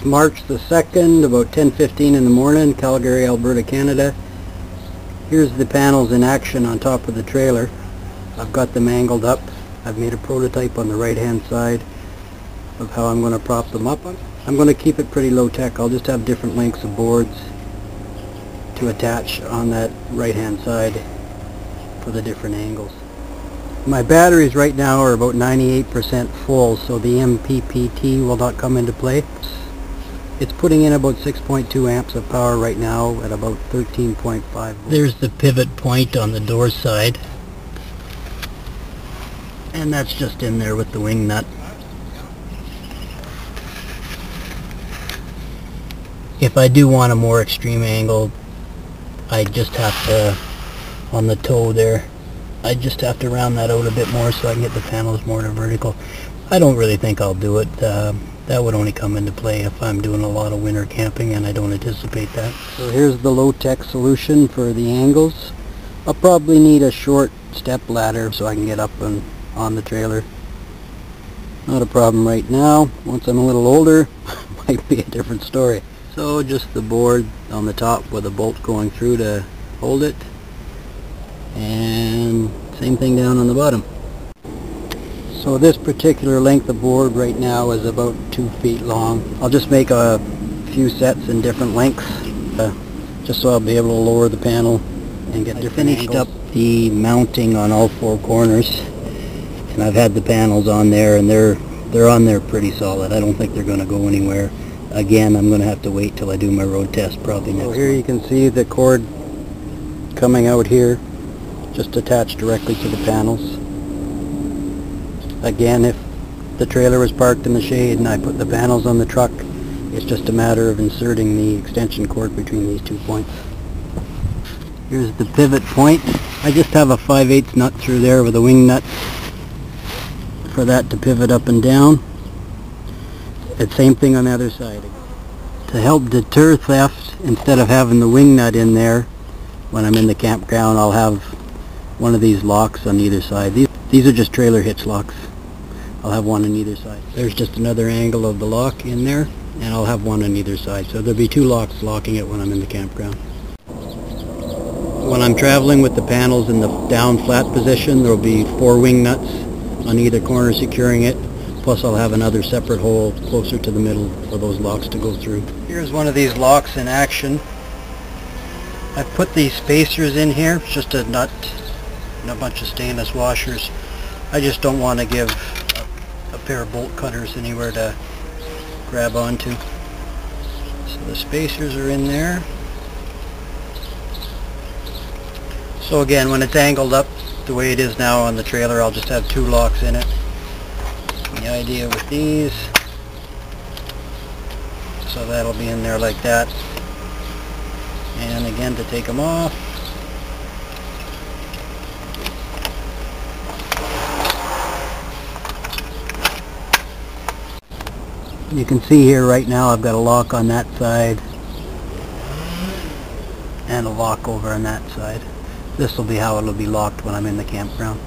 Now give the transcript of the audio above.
March the 2nd, about 10:15 in the morning, Calgary, Alberta, Canada. Here's the panels in action on top of the trailer. I've got them angled up. I've made a prototype on the right hand side of how I'm going to prop them up. I'm going to keep it pretty low tech. I'll just have different lengths of boards to attach on that right hand side for the different angles. My batteries right now are about 98% full, so the MPPT will not come into play. It's putting in about 6.2 amps of power right now at about 13.5 volts. There's the pivot point on the door side, and that's just in there with the wing nut. If I do want a more extreme angle, I just have to, on the toe there, I just have to round that out a bit more so I can get the panels more to vertical. I don't really think I'll do it. That would only come into play if I'm doing a lot of winter camping, and I don't anticipate that. So here's the low-tech solution for the angles. I'll probably need a short step ladder so I can get up and on the trailer. Not a problem right now. Once I'm a little older, might be a different story. So just the board on the top with a bolt going through to hold it, and same thing down on the bottom. So this particular length of board right now is about 2 feet long. I'll just make a few sets in different lengths, just so I'll be able to lower the panel and get different angles. I finished up the mounting on all 4 corners, and I've had the panels on there, and they're on there pretty solid. I don't think they're going to go anywhere. Again, I'm going to have to wait till I do my road test probably next month. Here you can see the cord coming out here, just attached directly to the panels. Again, if the trailer was parked in the shade and I put the panels on the truck, it's just a matter of inserting the extension cord between these 2 points. Here's the pivot point. I just have a 5/8 nut through there with a wing nut for that to pivot up and down. The same thing on the other side. To help deter theft, instead of having the wing nut in there, when I'm in the campground, I'll have one of these locks on either side. These are just trailer hitch locks. I'll have one on either side. There's just another angle of the lock in there, and I'll have one on either side. So there'll be 2 locks locking it when I'm in the campground. When I'm traveling with the panels in the down flat position, there'll be 4 wing nuts on either corner securing it. Plus I'll have another separate hole closer to the middle for those locks to go through. Here's one of these locks in action. I've put these spacers in here, just a nut and a bunch of stainless washers. I just don't want to give a pair of bolt cutters anywhere to grab onto. So the spacers are in there. So again, when it's angled up the way it is now on the trailer, I'll just have 2 locks in it. The idea with these, so that'll be in there like that. And again, to take them off, you can see here right now I've got a lock on that side and a lock over on that side. This will be how it'll be locked when I'm in the campground.